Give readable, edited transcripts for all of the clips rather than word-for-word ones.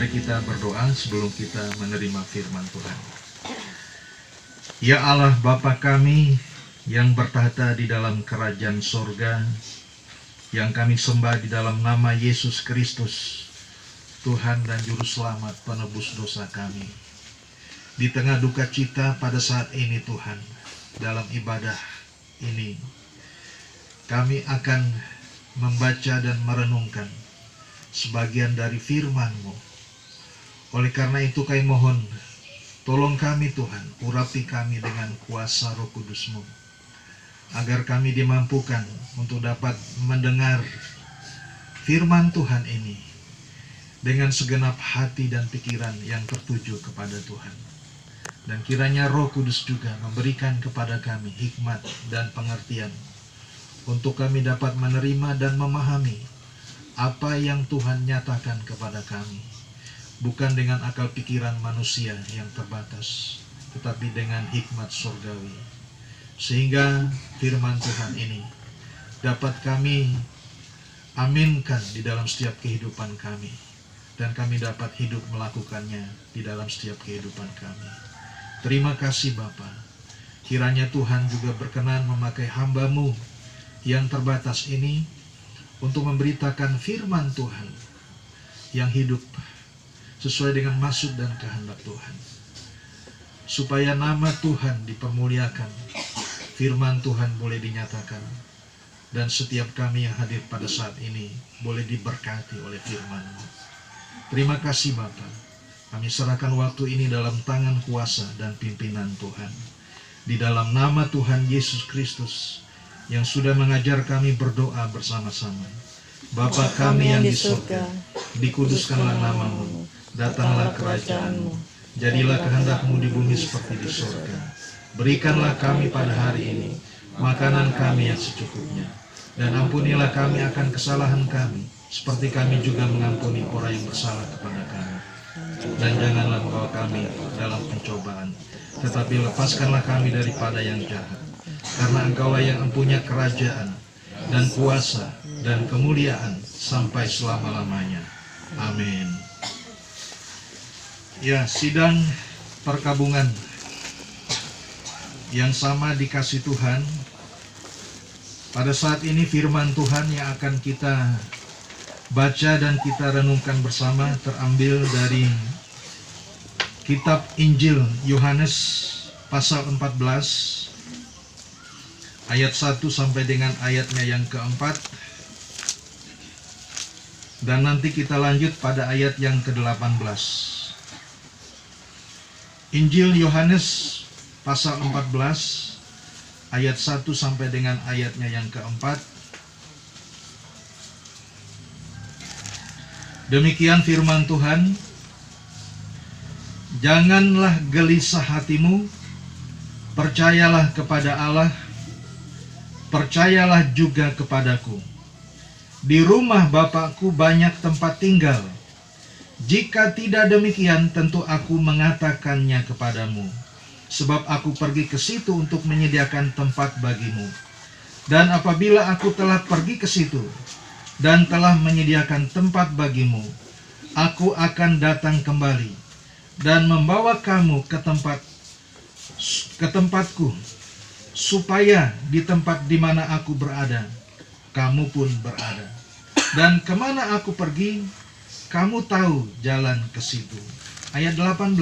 Mari kita berdoa sebelum kita menerima firman Tuhan. Ya Allah Bapa kami yang bertahta di dalam kerajaan sorga, yang kami sembah di dalam nama Yesus Kristus, Tuhan dan Juru Selamat penebus dosa kami. Di tengah duka cita pada saat ini Tuhan, dalam ibadah ini, kami akan membaca dan merenungkan sebagian dari firman-Mu. Oleh karena itu kami mohon, tolong kami Tuhan, urapi kami dengan kuasa Roh Kudus-Mu, agar kami dimampukan untuk dapat mendengar firman Tuhan ini dengan segenap hati dan pikiran yang tertuju kepada Tuhan. Dan kiranya Roh Kudus juga memberikan kepada kami hikmat dan pengertian untuk kami dapat menerima dan memahami apa yang Tuhan nyatakan kepada kami, bukan dengan akal pikiran manusia yang terbatas, tetapi dengan hikmat surgawi, sehingga firman Tuhan ini dapat kami aminkan di dalam setiap kehidupan kami, dan kami dapat hidup melakukannya di dalam setiap kehidupan kami. Terima kasih Bapa. Kiranya Tuhan juga berkenan memakai hamba-Mu yang terbatas ini untuk memberitakan firman Tuhan yang hidup sesuai dengan maksud dan kehendak Tuhan, supaya nama Tuhan dipermuliakan, firman Tuhan boleh dinyatakan, dan setiap kami yang hadir pada saat ini boleh diberkati oleh firman-Mu. Terima kasih Bapa. Kami serahkan waktu ini dalam tangan kuasa dan pimpinan Tuhan, di dalam nama Tuhan Yesus Kristus yang sudah mengajar kami berdoa bersama-sama. Bapa kami yang di surga, dikuduskanlah nama-Mu, datanglah kerajaan-Mu, jadilah kehendak-Mu di bumi seperti di surga. Berikanlah kami pada hari ini makanan kami yang secukupnya, dan ampunilah kami akan kesalahan kami, seperti kami juga mengampuni orang yang bersalah kepada kami. Dan janganlah membawa kami dalam pencobaan, tetapi lepaskanlah kami daripada yang jahat. Karena Engkaulah yang mempunyai kerajaan dan kuasa dan kemuliaan sampai selama-lamanya. Amin. Ya, sidang perkabungan yang sama dikasih Tuhan. Pada saat ini firman Tuhan yang akan kita baca dan kita renungkan bersama terambil dari kitab Injil Yohanes pasal 14 ayat 1 sampai dengan ayatnya yang keempat, dan nanti kita lanjut pada ayat yang ke-18. Injil Yohanes pasal 14 ayat 1 sampai dengan ayatnya yang keempat. Demikian firman Tuhan. Janganlah gelisah hatimu, percayalah kepada Allah, percayalah juga kepadaku. Di rumah Bapakku banyak tempat tinggal. Jika tidak demikian, tentu aku mengatakannya kepadamu. Sebab aku pergi ke situ untuk menyediakan tempat bagimu. Dan apabila aku telah pergi ke situ dan telah menyediakan tempat bagimu, aku akan datang kembali dan membawa kamu ke tempatku, supaya di tempat di mana aku berada, kamu pun berada. Dan kemana aku pergi, kamu tahu jalan ke situ. Ayat 18.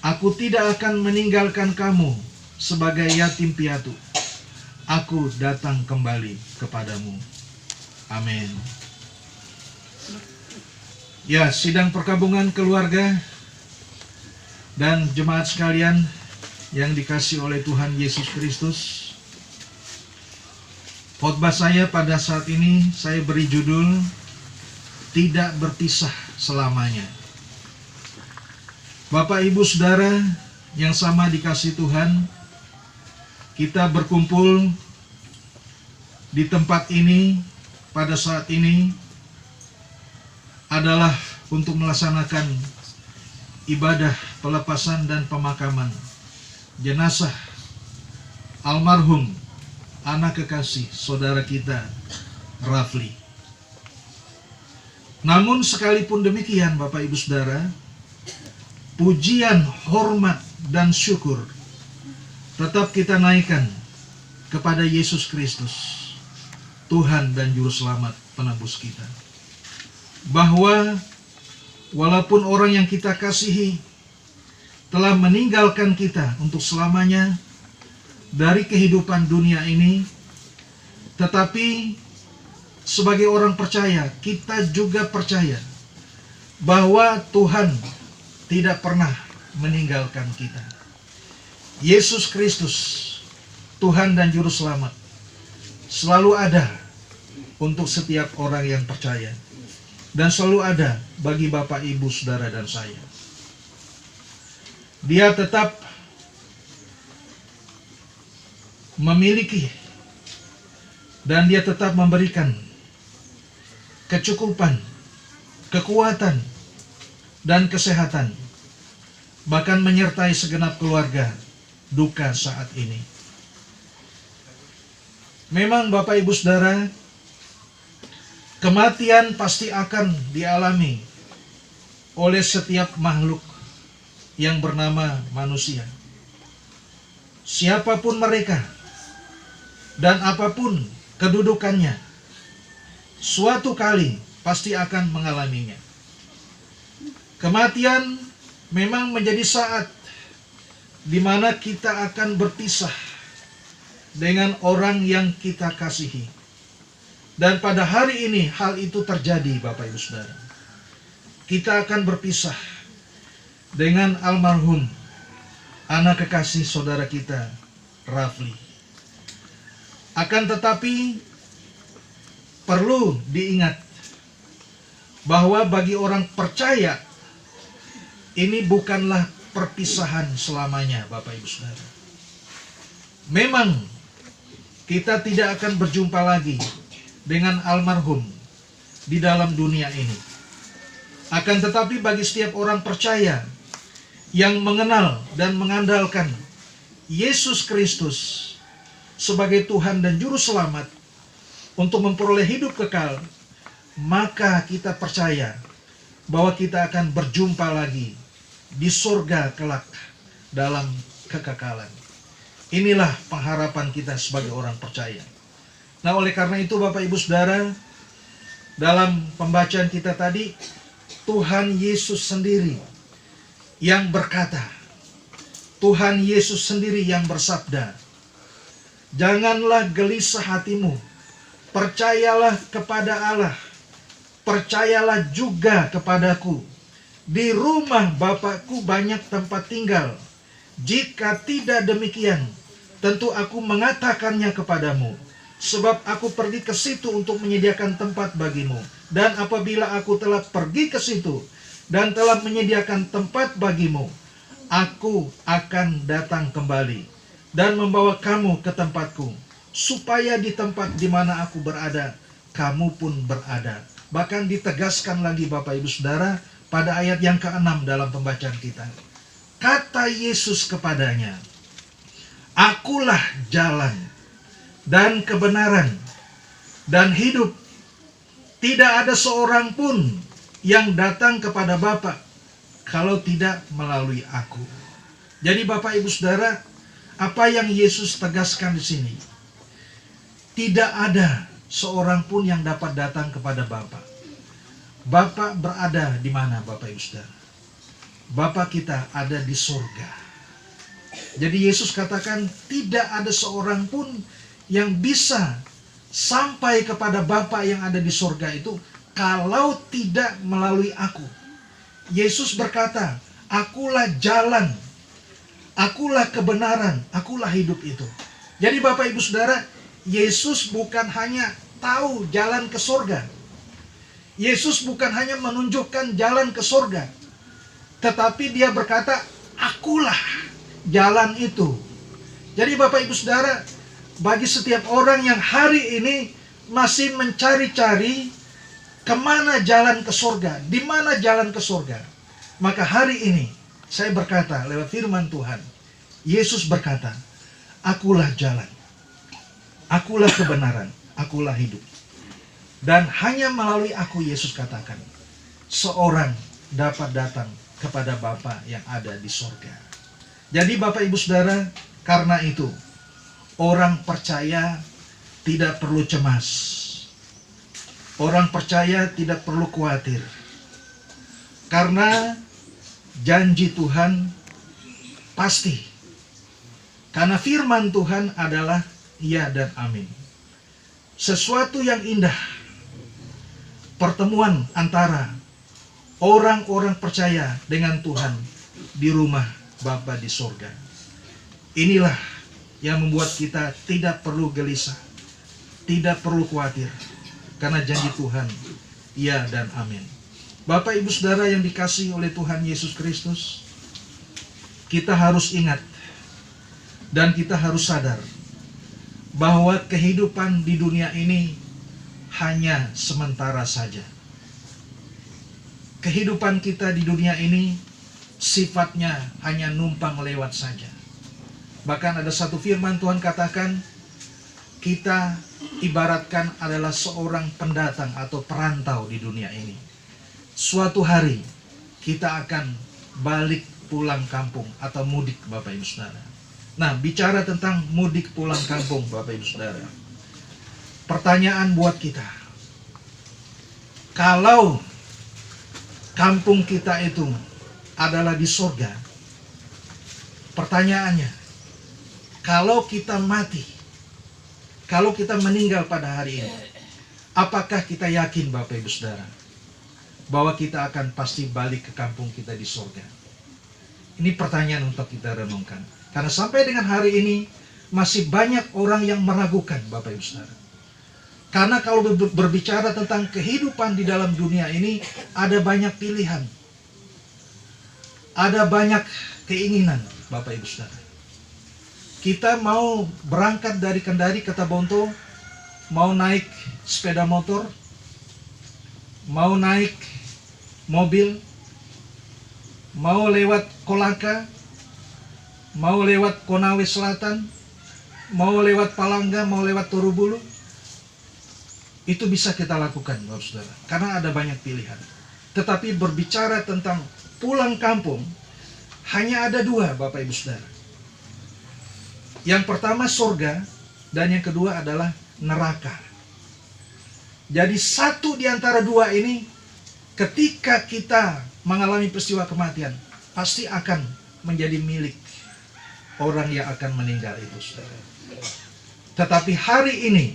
Aku tidak akan meninggalkan kamu sebagai yatim piatu. Aku datang kembali kepadamu. Amin. Ya, sidang perkabungan keluarga dan jemaat sekalian yang dikasihi oleh Tuhan Yesus Kristus. Khotbah saya pada saat ini saya beri judul Tidak Berpisah Selamanya. Bapak, Ibu, Saudara yang sama dikasihi Tuhan, kita berkumpul di tempat ini pada saat ini adalah untuk melaksanakan ibadah pelepasan dan pemakaman jenazah almarhum anak kekasih saudara kita Rafli. Namun sekalipun demikian Bapak Ibu Saudara, pujian, hormat, dan syukur tetap kita naikkan kepada Yesus Kristus, Tuhan dan Juru Selamat penebus kita. Bahwa walaupun orang yang kita kasihi telah meninggalkan kita untuk selamanya dari kehidupan dunia ini, tetapi sebagai orang percaya, kita juga percaya bahwa Tuhan tidak pernah meninggalkan kita. Yesus Kristus, Tuhan dan Juru Selamat, selalu ada untuk setiap orang yang percaya, dan selalu ada bagi Bapak, Ibu, Saudara, dan saya. Dia tetap memiliki dan dia tetap memberikan kecukupan, kekuatan, dan kesehatan, bahkan menyertai segenap keluarga duka saat ini. Memang Bapak Ibu Saudara, kematian pasti akan dialami oleh setiap makhluk yang bernama manusia. Siapapun mereka dan apapun kedudukannya, suatu kali pasti akan mengalaminya. Kematian memang menjadi saat di mana kita akan berpisah dengan orang yang kita kasihi. Dan pada hari ini hal itu terjadi Bapak Ibu Saudara. Kita akan berpisah dengan almarhum anak kekasih saudara kita, Rafli. Akan tetapi perlu diingat bahwa bagi orang percaya ini bukanlah perpisahan selamanya Bapak Ibu Saudara. Memang kita tidak akan berjumpa lagi dengan almarhum di dalam dunia ini. Akan tetapi bagi setiap orang percaya yang mengenal dan mengandalkan Yesus Kristus sebagai Tuhan dan Juru Selamat untuk memperoleh hidup kekal, maka kita percaya bahwa kita akan berjumpa lagi di surga kelak dalam kekekalan. Inilah pengharapan kita sebagai orang percaya. Nah, oleh karena itu Bapak Ibu Saudara, dalam pembacaan kita tadi, Tuhan Yesus sendiri yang berkata, Tuhan Yesus sendiri yang bersabda, janganlah gelisah hatimu, percayalah kepada Allah, percayalah juga kepadaku. Di rumah Bapakku banyak tempat tinggal. Jika tidak demikian, tentu aku mengatakannya kepadamu. Sebab aku pergi ke situ untuk menyediakan tempat bagimu. Dan apabila aku telah pergi ke situ dan telah menyediakan tempat bagimu, aku akan datang kembali dan membawa kamu ke tempatku, supaya di tempat di mana aku berada, kamu pun berada. Bahkan ditegaskan lagi Bapak Ibu Saudara pada ayat yang ke-6 dalam pembacaan kita. Kata Yesus kepadanya, akulah jalan dan kebenaran dan hidup. Tidak ada seorang pun yang datang kepada Bapa kalau tidak melalui aku. Jadi Bapak Ibu Saudara, apa yang Yesus tegaskan di sini? Tidak ada seorang pun yang dapat datang kepada Bapa. Bapa berada di mana Bapak Ibu Saudara? Bapa kita ada di surga. Jadi Yesus katakan tidak ada seorang pun yang bisa sampai kepada Bapa yang ada di surga itu kalau tidak melalui aku. Yesus berkata, akulah jalan, akulah kebenaran, akulah hidup itu. Jadi Bapak Ibu Saudara, Yesus bukan hanya tahu jalan ke surga. Yesus bukan hanya menunjukkan jalan ke surga, tetapi dia berkata, akulah jalan itu. Jadi Bapak Ibu Saudara, bagi setiap orang yang hari ini masih mencari-cari kemana jalan ke surga, di mana jalan ke surga, maka hari ini saya berkata lewat firman Tuhan, Yesus berkata, akulah jalan, akulah kebenaran, akulah hidup. Dan hanya melalui aku, Yesus katakan, seorang dapat datang kepada Bapa yang ada di sorga. Jadi Bapak Ibu Saudara, karena itu orang percaya tidak perlu cemas. Orang percaya tidak perlu khawatir. Karena janji Tuhan pasti. Karena firman Tuhan adalah ya dan amin. Sesuatu yang indah. Pertemuan antara orang-orang percaya dengan Tuhan di rumah Bapa di sorga. Inilah yang membuat kita tidak perlu gelisah, tidak perlu khawatir, karena janji Tuhan ya dan amin. Bapak Ibu Saudara yang dikasihi oleh Tuhan Yesus Kristus, kita harus ingat dan kita harus sadar bahwa kehidupan di dunia ini hanya sementara saja. Kehidupan kita di dunia ini sifatnya hanya numpang lewat saja. Bahkan ada satu firman Tuhan katakan, kita ibaratkan adalah seorang pendatang atau perantau di dunia ini. Suatu hari kita akan balik pulang kampung atau mudik, Bapak Ibu Saudara. Nah, bicara tentang mudik pulang kampung, Bapak Ibu Saudara, pertanyaan buat kita, kalau kampung kita itu adalah di sorga, pertanyaannya, kalau kita mati, kalau kita meninggal pada hari ini, apakah kita yakin Bapak Ibu Saudara bahwa kita akan pasti balik ke kampung kita di sorga? Ini pertanyaan untuk kita renungkan. Karena sampai dengan hari ini masih banyak orang yang meragukan Bapak Ibu Saudara. Karena kalau berbicara tentang kehidupan di dalam dunia ini, ada banyak pilihan. Ada banyak keinginan Bapak Ibu Saudara. Kita mau berangkat dari Kendari ke Tabonto, mau naik sepeda motor, mau naik mobil, mau lewat Kolaka, mau lewat Konawe Selatan, mau lewat Palangga, mau lewat Torobulu, itu bisa kita lakukan, Bapak Saudara, karena ada banyak pilihan. Tetapi berbicara tentang pulang kampung, hanya ada dua, Bapak Ibu Saudara. Yang pertama surga, dan yang kedua adalah neraka. Jadi satu di antara dua ini, ketika kita mengalami peristiwa kematian, pasti akan menjadi milik orang yang akan meninggal itu, saudara. Tetapi hari ini,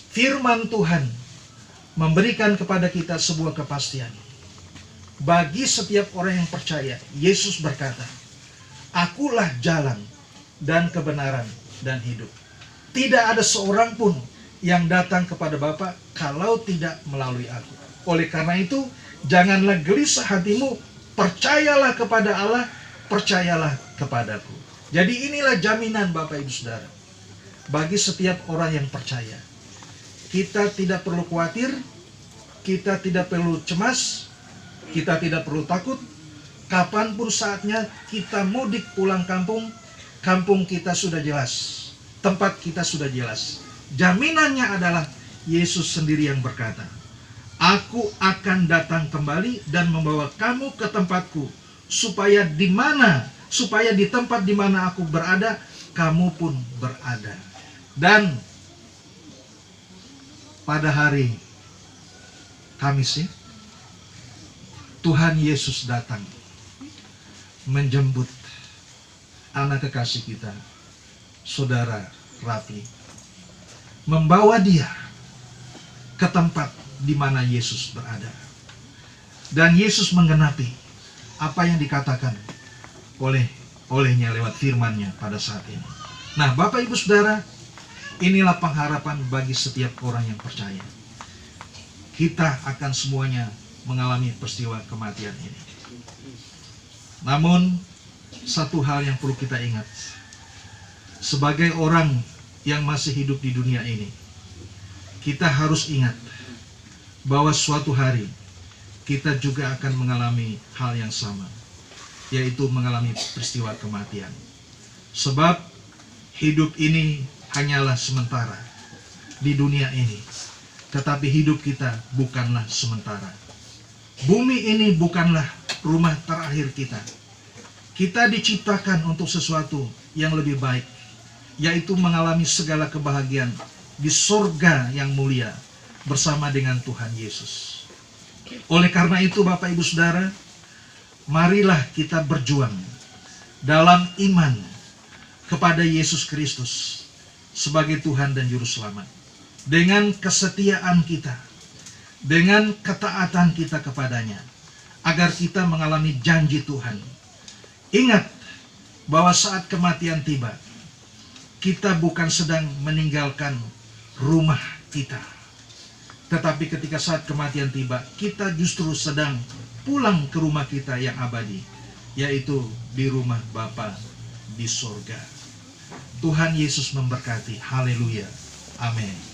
firman Tuhan memberikan kepada kita sebuah kepastian. Bagi setiap orang yang percaya, Yesus berkata, "Akulah jalan dan kebenaran dan hidup. Tidak ada seorang pun yang datang kepada Bapa kalau tidak melalui aku." Oleh karena itu, janganlah gelisah hatimu, percayalah kepada Allah, percayalah kepadaku. Jadi inilah jaminan Bapak Ibu Saudara. Bagi setiap orang yang percaya, kita tidak perlu khawatir, kita tidak perlu cemas, kita tidak perlu takut. Kapanpun saatnya kita mudik pulang kampung, kampung kita sudah jelas, tempat kita sudah jelas. Jaminannya adalah Yesus sendiri yang berkata, "Aku akan datang kembali dan membawa kamu ke tempatku, supaya di tempat di mana aku berada, kamu pun berada." Dan pada hari Kamis, Tuhan Yesus datang menjemput anak kekasih kita, Saudara Rafi, membawa dia ke tempat di mana Yesus berada. Dan Yesus menggenapi apa yang dikatakan olehnya lewat firman-Nya pada saat ini. Nah, Bapak Ibu Saudara, inilah pengharapan bagi setiap orang yang percaya. Kita akan semuanya mengalami peristiwa kematian ini. Namun, satu hal yang perlu kita ingat, sebagai orang yang masih hidup di dunia ini, kita harus ingat bahwa suatu hari kita juga akan mengalami hal yang sama, yaitu mengalami peristiwa kematian. Sebab hidup ini hanyalah sementara di dunia ini. tetapi hidup kita bukanlah sementara. Bumi ini bukanlah rumah terakhir kita. Kita diciptakan untuk sesuatu yang lebih baik, yaitu mengalami segala kebahagiaan di surga yang mulia bersama dengan Tuhan Yesus. Oleh karena itu Bapak Ibu Saudara, marilah kita berjuang dalam iman kepada Yesus Kristus sebagai Tuhan dan Juru Selamat. Dengan kesetiaan kita, dengan ketaatan kita kepadanya, agar kita mengalami janji Tuhan. Ingat bahwa saat kematian tiba, kita bukan sedang meninggalkan rumah kita, tetapi ketika saat kematian tiba, kita justru sedang pulang ke rumah kita yang abadi, yaitu di rumah Bapa di surga. Tuhan Yesus memberkati. Haleluya. Amin.